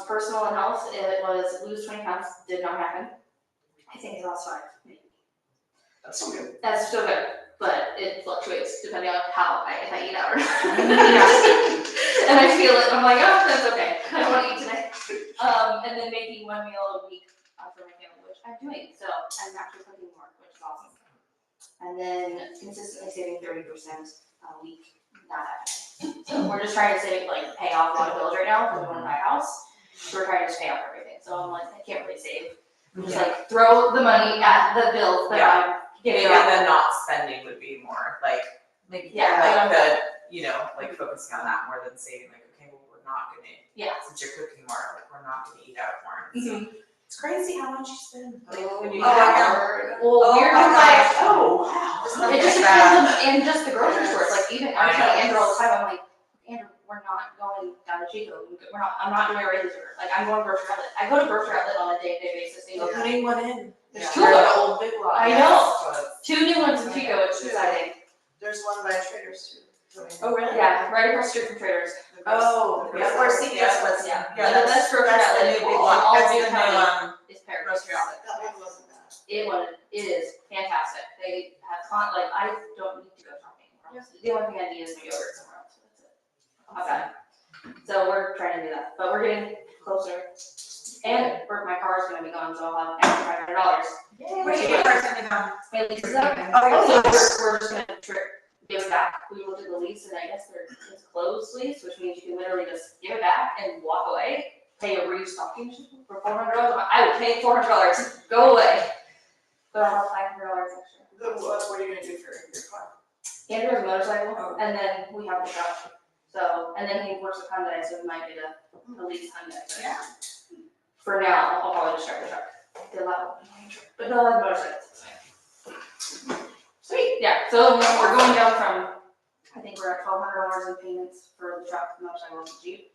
personal and health, it was lose 20 pounds. Did not happen. I think I lost 5. Maybe. That's so good. That's still good. but it fluctuates depending on if I eat out or not. And I feel it, and I'm like, oh, that's okay, I don't wanna eat today. And then making one meal a week for my family, which I'm doing, so I'm actually cooking more, which is awesome. And then consistently saving 30% a week, not happening. So we're just trying to save, like, pay off a lot of bills right now, because we want to buy a house, so we're trying to just pay off everything, so I'm like, I can't really save. Just like, throw the money at the bills that I'm Maybe giving out. the not spending would be more like, Maybe. Yeah, like the, you know, like focusing on that more than saving, like, okay, well, we're not gonna, Yeah. since you're cooking more, like, we're not gonna eat out more. Mhm. It's crazy how much you spend, like, when you Oh, eat I out. know. Well, we're my not gosh. like, Oh, wow. it just depends on, and just the grocery stores, like even, I'm I telling know. Andrew all the time, I'm like, Andrew, we're not going down to Chico, I'm not doing a raise order, like, I'm going grocery outlet, I go to grocery outlet on a day-to-day basis, and They're putting one in. There's two You're of the them. old big lot. I Yes, know. but- 2 new ones in Chico, it's exciting. There's one by Traders too. really? Yeah, right across the street from Traders. Oh, Yeah, where CVS was. Yeah. Yeah, The best grocery that's the outlet new big in one. all That's Duke the new, County is Paradise. grocery outlet. That one wasn't bad. It is fantastic, they have like, I don't need to go shopping anymore. The only thing I need is my yogurt somewhere else, that's it. Not bad. So we're trying to do that, but we're getting closer. And my car's gonna be gone, so I'll have extra $500. Where's your car's gonna be gone? My lease is up. Oh, So we're just gonna give it back. We looked at the lease and I guess it's closed lease, which means you can literally just give it back and walk away, pay a restocking for $400. I would pay $400, go away. But I'll have $500 extra. Then what are you gonna do for your car? Andrew has a motorcycle and then we have the truck. So, and then he works with Hyundai, so we might get a lease Hyundai. But Yeah. For now, I'll probably just drive the truck. They'll allow it. But they'll have motorcycles. Sweet, yeah, so we're going down from, I think we're at $1,200 in payments for the truck, the motorcycle, and the Jeep.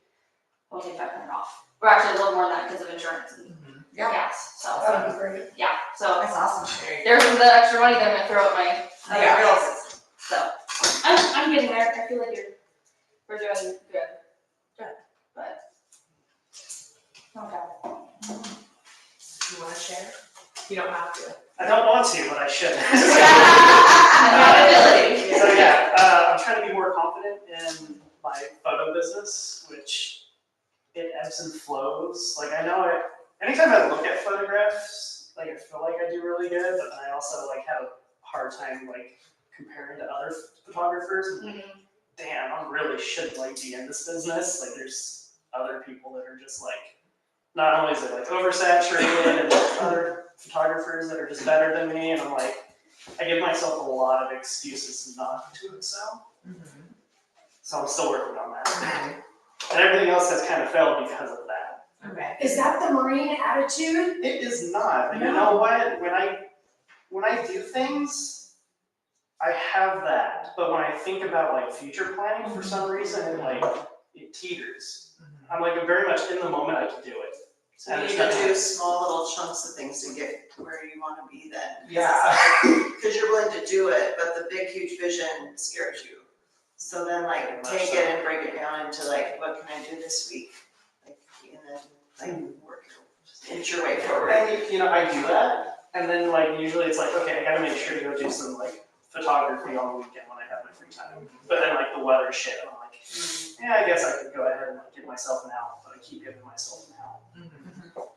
We'll take $500 off. We're actually a little more than that because of insurance and Yeah. gas, so, That would be great. yeah, so That's awesome. there's the extra money that I'm gonna throw at my other Yeah. bills. So, I'm getting there, I feel like we're doing good. Good. But, okay. You wanna share? You don't have to. I don't want to, but I should. Accountability. So yeah, I'm trying to be more confident in my photo business, which it ebbs and flows. Like I know it, anytime I look at photographs, like I feel like I do really good, but then I also like have a hard time like comparing to other photographers. And, damn, I really should like be in this business. Like there's other people that are just like, not only is it like oversaturated and other photographers that are just better than me, and I'm like, I give myself a lot of excuses not to excel. So I'm still working on that. And everything else has kind of failed because of that. Okay. Is that the Marine attitude? It is not. You know what? When I do things, I have that. But when I think about like future planning, for some reason, it teeters. I'm like very much in the moment. I can do it. So you need to do small little chunks of things to get to where you wanna be then. Yeah. Cause you're willing to do it, but the big huge vision scares you. So then like take it and break it down into like, what can I do this week? Like, and then work, inch your way forward. And you know, I do that, and then like usually it's like, okay, I gotta make sure to go do some like photography on the weekend when I have my free time. But then like the weather shit, I'm like, yeah, I guess I could go ahead and like give myself an out, but I keep giving myself an out.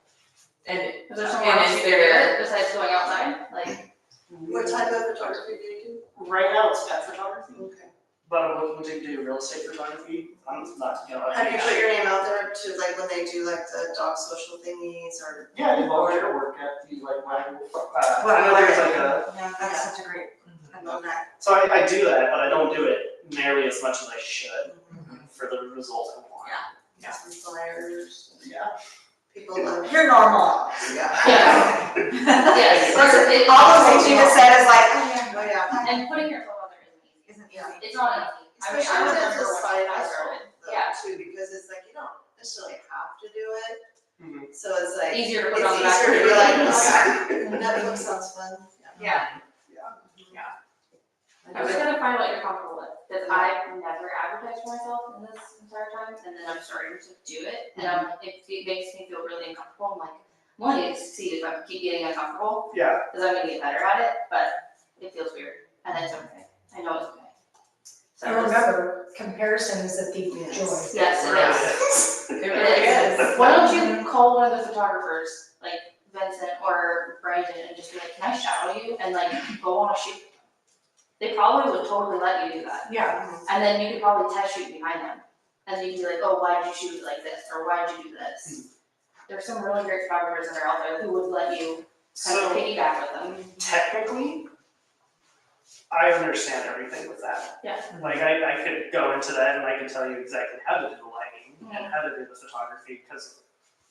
And Is there somewhere And else is you can do there- it besides going outside? Like, What type of photography do you Right now it's pet photography, do? Okay. but I'm looking to do real estate photography. I'm not, you know. Have you put your name out there to like when they do like the dog social thingies or? Yeah, I do volunteer work at the like Waggle. Well, I know there's like a, Yeah, that's such a great, I love that. so I do that, but I don't do it nearly as much as I should for the result I want. Some flyers. Yeah. People love. You're normal. Yeah. yes, yes, it- All the things you just said is like, oh yeah. Oh, yeah. and putting yourself out there isn't easy. Isn't easy. It's not easy. I Especially when it's remember a when side I hustle started. though, Yeah. too, because it's like, you don't necessarily have to do it. Mhm. So it's like. Easier to put it's on the back easier to be burner. like, oh, yeah, Netflix sounds fun. Yeah. I'm just gonna find what you're comfortable with, because I've never advertised for myself in this entire time, and then I'm starting to do it, and it makes me feel really uncomfortable. I'm like, I'm only gonna succeed if I keep getting uncomfortable, Yeah. because I'm gonna get better at it, but it feels weird, and then it's okay. I know it's okay. So And remember, comparison is a thief of joy. Yes, it is. It really is. Why don't you call one of the photographers, like Vincent or Brandon, and just be like, can I shadow you? And like, go on a shoot. They probably would totally let you do that. Yeah. And then you could probably test shoot behind them. And then you can be like, oh, why did you shoot it like this? Or why did you do this? There's some really great photographers that are out there who would let you kind of So piggyback with them. technically, I understand everything with that. Yeah. Like I could go into that and I can tell you exactly how to do the lighting and how to do the photography because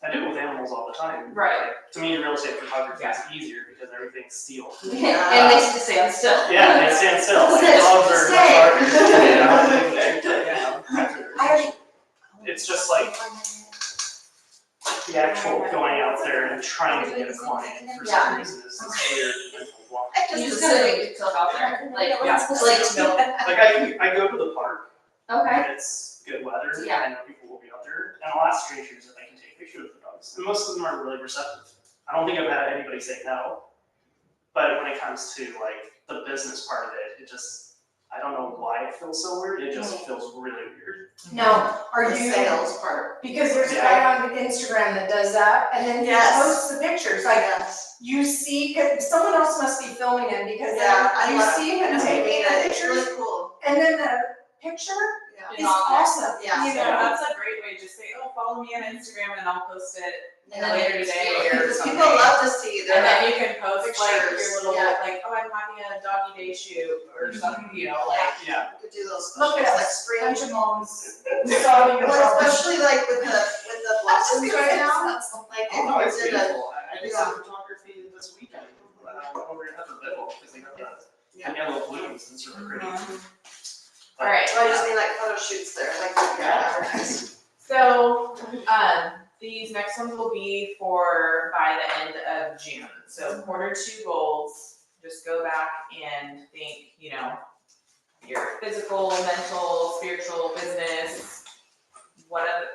I do it with animals all the time. Right. Like, to me, real estate photography is easier because everything's steel. And they just stand still. Yeah, they stand still. Like Stay. dogs are Stay. yeah. It's just like the actual going out there and trying to get a client for some reason is this weird mental block. You just gotta make yourself out there. Like, Yeah. Like I go to the park okay. when it's good weather, Yeah. I know people will be out there, and I'll ask strangers if they can take pictures of the dogs, and most of them are really receptive. I don't think I've had anybody say no, but when it comes to like the business part of it, it just, I don't know why it feels so weird, it just feels really weird. Now, are The you, sales part. because there's a guy on Instagram that does that, and then he Yes. posts the pictures, like, Yes. you see, 'cause someone else must be filming him, because Yeah, I then you love see him it. taking the It's pictures, really cool. and then the picture Yeah. is awesome, Yeah. you So know? that's a great way, just say, oh, follow me on Instagram and I'll post it Yeah. later today or Because something. people love to see their. And then you can post like pictures, your little, yeah. like, oh, I'm having a doggy day shoot or something, you know, like. Yeah. You could do those Look specials at like us, spring. bunch of moms solving your Well, problems. especially like with the blossoms right now, like Oh no, it's they did a, beautiful, I did some photography this weekend, over in Hutterville, because they got the yellow blooms, it's really pretty. All right. so I just mean like photo shoots there, like advertised. So, these next ones will be for by the end of June. So Q2 goals, just go back and think, you know, your physical, mental, spiritual, business, what other,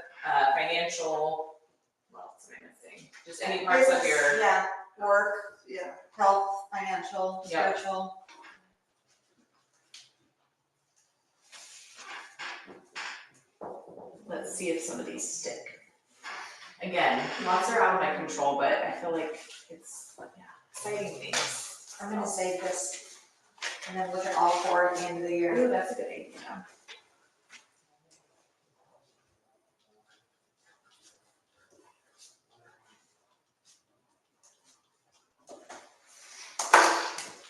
financial, what else am I missing? Just any parts of your, Yeah, work, yeah, health, financial, Yeah. spiritual. let's see if some of these stick. Again, lots are out of my control, but I feel like it's, yeah, exciting things. I'm gonna save this and then look at all four at the end of the year. Ooh, that's a good idea.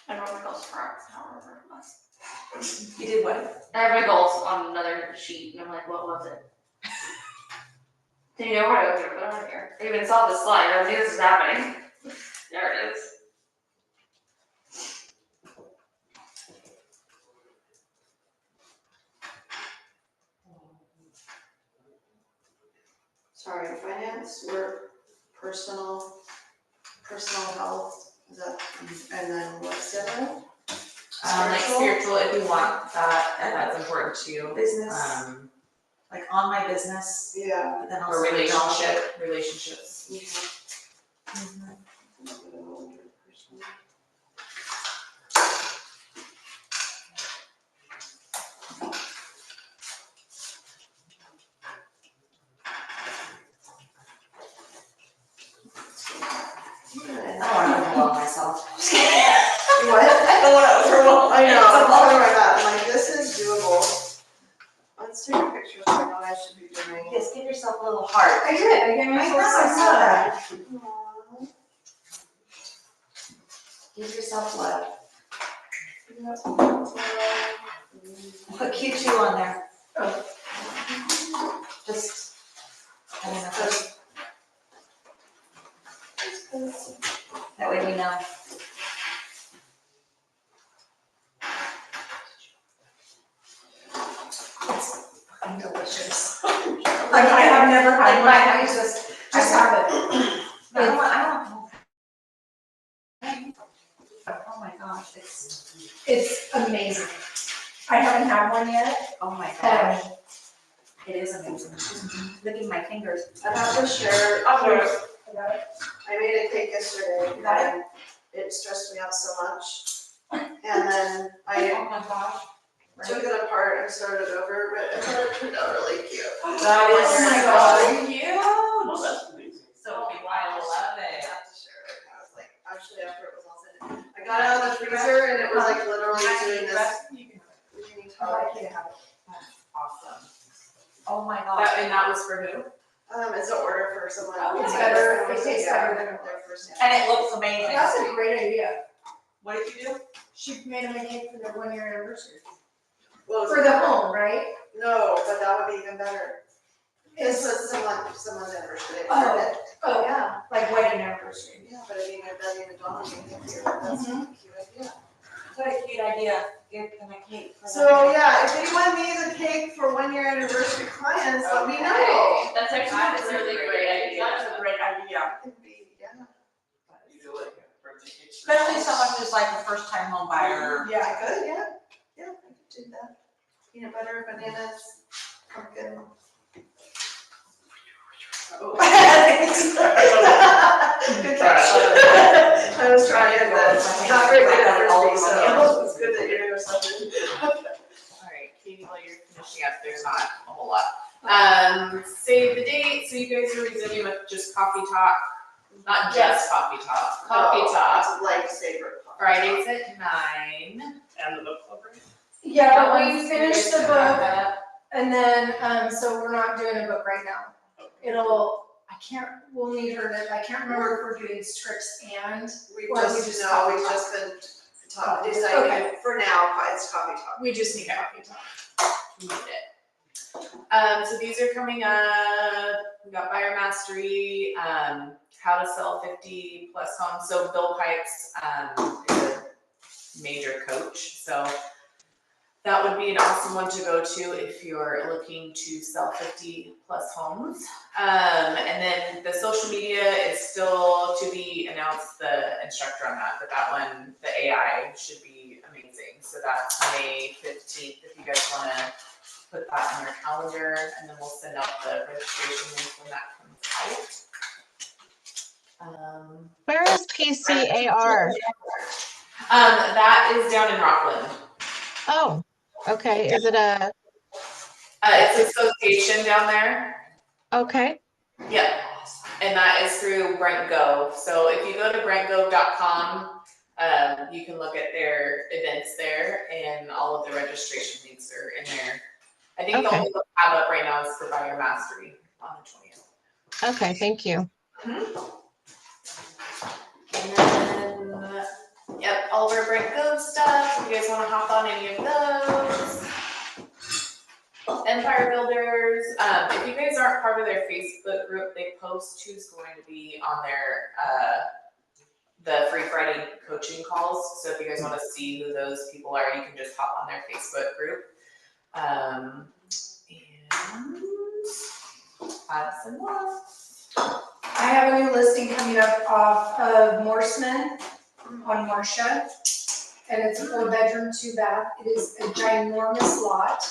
I wrote my goals for an hour or less. You did what? I have my goals on another sheet, and I'm like, what was it? Do you know where I was gonna put it on here? I even saw the slide, I knew this was happening. There it is. Sorry, finance, work, personal health, is that, and then what's the other one? Like spiritual, if you want that, and that's important to you. Business, like on my business, Yeah. but then also. Or job. relationships. Mhm. I don't wanna overwhelm myself. What? I don't wanna overwhelm I know, I'm myself. looking at that, I'm like, this is doable. Let's take a picture, so I know what I should be doing. Yes, give yourself a little heart. I did, I gave I myself know, I some saw love. that. Aw. Give yourself love. Put Q2 on there. Just, I don't know, that way we know. It's fucking delicious. Like, I have never had Like one, my, I just have it. I don't know. Oh my gosh, It's amazing. I haven't had one yet, oh my gosh, and it is amazing. Licking my fingers. I have to share, I got it. I made a cake yesterday, You got it? and it stressed me out so much. And then I Oh my gosh. took it apart and started over, but I thought it turned out really cute. That is Oh my so God. cute. Oh, that's amazing. So cute. I love I it. have to share it. I was like, actually, after it was all said, I got it out of the freezer and it was like literally doing this. Mini I top. like it. Awesome. Oh my gosh. And that was for who? It's an order for someone. Oh, It's nice. better, it tastes better than it Their first And it looks amazing. That's a great idea. What did you do? She made them a cake for their 1-year anniversary. Well, For the home, right? no, but that would be even better. This was someone's anniversary. They ordered it. Oh, yeah, like wedding anniversary. Yeah, but I mean, it doesn't even dawn on me. That's a cute idea. What a cute idea. Give them a cake for So, yeah, if anyone needs a cake for 1-year anniversary clients, let me know. Okay. That's actually a really great idea. That's a great idea. It'd be, yeah. You do like a birthday cake. for Especially yourself. someone who's like a first time home buyer. Yeah, I could, yeah. Yeah, I could do that. Peanut butter, bananas, pumpkin. Oh. Good catch. I was trying, but not very good at Frisbee, so it's good that you're doing something. Alright, Katie, while you're finishing up, there's not a whole lot. Save the date, so you guys are resuming with just coffee talk, not just coffee talk, coffee talk. It's like favorite. Fridays at 9. And the book club, right? Yeah, we finished the book and then, so we're not doing a book right now. We'll need her to, I can't remember if we're doing strips and, We've Or we just, just no, coffee we've talk. just been talking, deciding, for now, it's coffee talk. we just need coffee talk. Need it. So these are coming up. We got Buyer Mastery, how to sell 50 plus homes. So Bill Pipes is a major coach. So that would be an awesome one to go to if you're looking to sell 50 plus homes. And then the social media is still to be announced, the instructor on that, but that one, the AI should be amazing. So that's May 15th, if you guys wanna put that on your calendar, and then we'll send out the registration link when that comes out. Where is PCAR? That is down in Rockland. Oh, okay. Is it a, It's an association down there. okay, Yep. And that is through BrentGov. So if you go to BrentGov.com, you can look at their events there, and all of the registration links are in there. I think the Okay. only one I have up right now is for Buyer Mastery on the 20th. okay, thank you. And then, yep, all of our BrentGov stuff. If you guys want to hop on any of those. Empire Builders. If you guys aren't part of their Facebook group, they post who's going to be on their the Free Friday coaching calls. So if you guys want to see who those people are, you can just hop on their Facebook group. And some more. I have a new listing coming up off of Morseman on Marcia. And it's a 4-bedroom, 2-bath. It is a ginormous lot,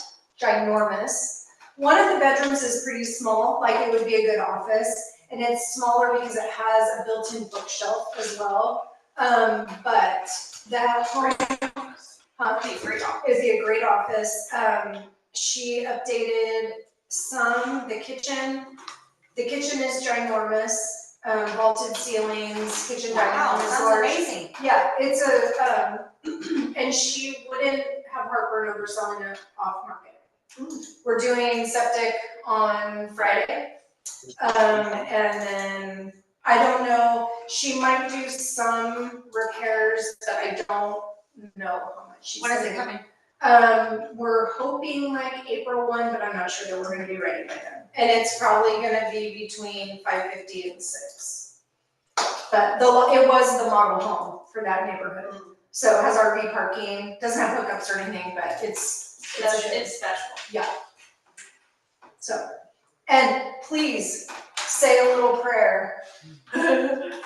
ginormous. One of the bedrooms is pretty small, like it would be a good office. And it's smaller because it has a built-in bookshelf as well. But that home, it'd be a great office. She updated the kitchen. The kitchen is ginormous, vaulted ceilings, kitchen Wow, dining room is sounds large. amazing. Yeah, it's and she wouldn't have heartburn over selling it off market. We're doing septic on Friday. And then, I don't know, she might do some repairs that I don't know how much she's When is it gonna coming? We're hoping like April 1, but I'm not sure that we're gonna be ready by then. And it's probably gonna be between 550 and 6. But it was the model home for that neighborhood. So it has RV parking, doesn't have hookups or anything, but it's special. So, and please say a little prayer.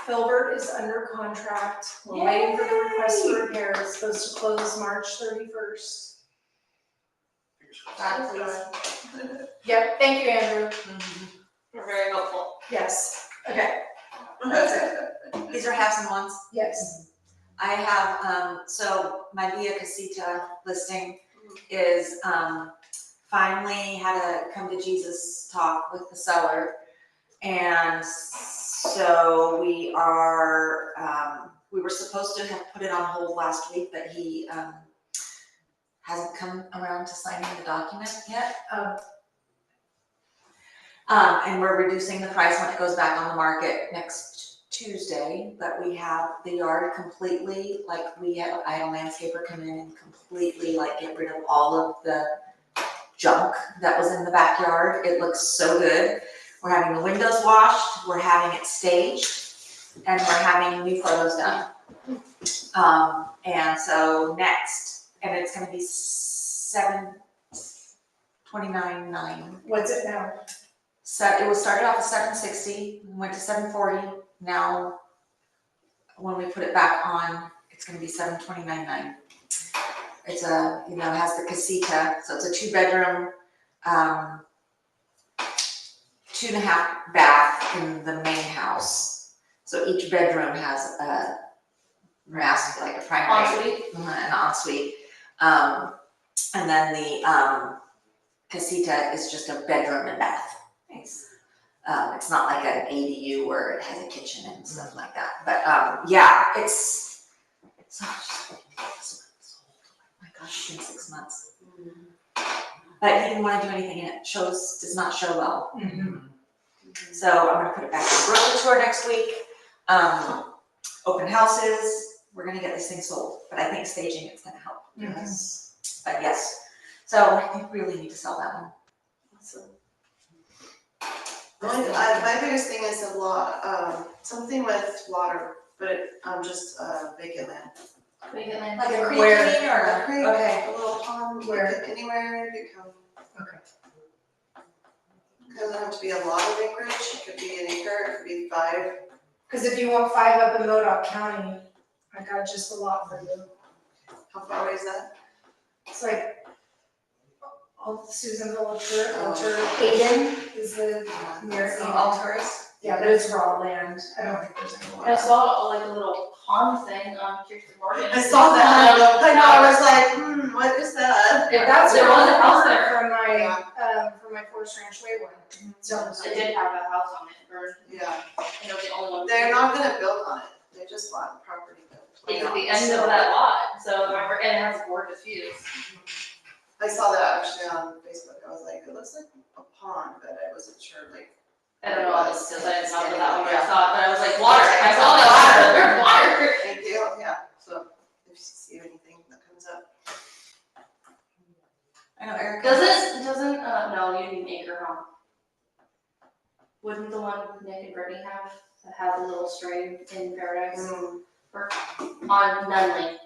Filbert is under contract. We're waiting for the request for repair. It's supposed to close March 31st. God, please. Yep, thank you, Andrew. We're very hopeful. Yes, okay, that's it. These are halves and ones. Yes. I have, so my Via Casita listing is, finally had a come to Jesus talk with the seller. And so we were supposed to have put it on hold last week, but he, hasn't come around to signing the document yet. And we're reducing the price when it goes back on the market next Tuesday, but we have the yard completely, I had a landscaper come in and completely get rid of all of the junk that was in the backyard. It looks so good. We're having the windows washed, we're having it staged, and we're having new photos done. And so next, and it's gonna be $729.9. What's it now? So it was started off at $760, went to $740. Now, when we put it back on, it's gonna be $729.9. It's a, it has the casita, so it's a 2-bedroom, 2.5 bath in the main house. So each bedroom has a master, like a primary, Ensuite. an ensuite. And then the casita is just a bedroom and bath. It's not like an ADU where it has a kitchen and stuff like that. But yeah, it's oh my gosh, it's been 6 months. But he didn't want to do anything in it. Does not show well. So I'm gonna put it back on broker tour next week. Open houses. We're gonna get this thing sold, but I think staging it's gonna help. Yes. But yes, so I think we really need to sell that one. My biggest thing is a lot, something with water, but just vacant land. Vacant land. Like a creek Where? or A creek, okay. a little pond, Where? anywhere in Butte County. Okay. Doesn't have to be a lot of acreage, it could be an acre, it could be 5. Cause if you want 5 up in Modoc County, I got just a lot for you. How far away is that? It's like, Susanville, Alter, Hayden is the nearest. All tourists. Yeah, but it's raw land. I don't think there's any I water. saw like a little pond thing on Kirsten Morgan. I saw that, I know, I was like, what is that? If That's there was a house there there. for my Forest Ranch Way one. So It did have a house on it, or Yeah, it was the only one. they're not gonna build on it, they just want property built. It's at the end of that lot, so remember, and it has gorgeous views. I saw that actually on Facebook, I was like, it looks like a pond, but I wasn't sure, like. I don't know all this, because I didn't know that one when I saw it, but I was like, water, I saw the water, there's water. Thank you, yeah, so if you see anything that comes up. I know Eric. Doesn't, no, you need an acre, huh? Wouldn't the one Nick and Brittany have, that has a little stream in Paradise, on Nunley?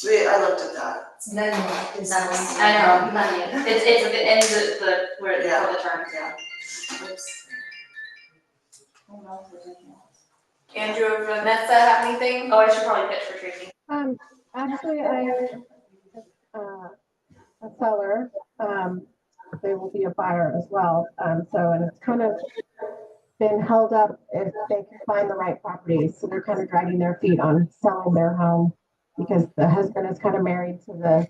I looked at that. it's none of it. I know, Nunley, it's at the end of where the turn. Yeah. Andrew or Vanessa have anything? Oh, I should probably pitch for Tracy. Actually, I a seller. They will be a buyer as well. And it's kind of been held up if they can find the right properties. So they're kind of dragging their feet on selling their home because the husband is kind of married to the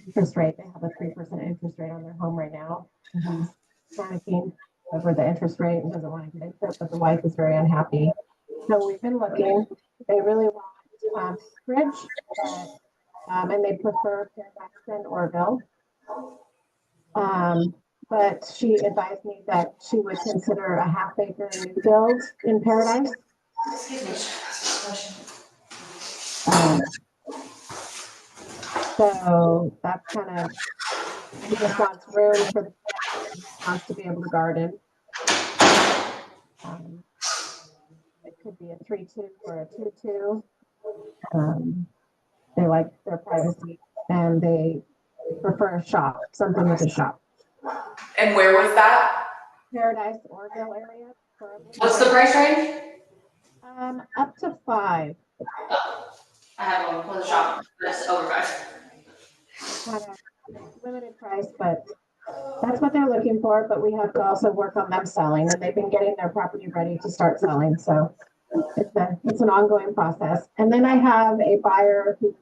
interest rate. They have a 3% interest rate on their home right now. And he's panicking over the interest rate and doesn't want to get into it, but the wife is very unhappy. So we've been looking. They really want Bridge, and they prefer Paradise or Orville. But she advised me that she would consider a half-acre new build in Paradise. Excuse me. So that's kind of, he just wants room for the wants to be able to garden. It could be a 3-2 or a 2-2. They like their privacy and they prefer a shop, something with a shop. And where was that? Paradise, Orville area. What's the price range? Up to 5. I have one with a shop, that's over 5. Kind of limited price, but that's what they're looking for. But we have to also work on them selling, and they've been getting their property ready to start selling. So it's an ongoing process. And then I have a buyer who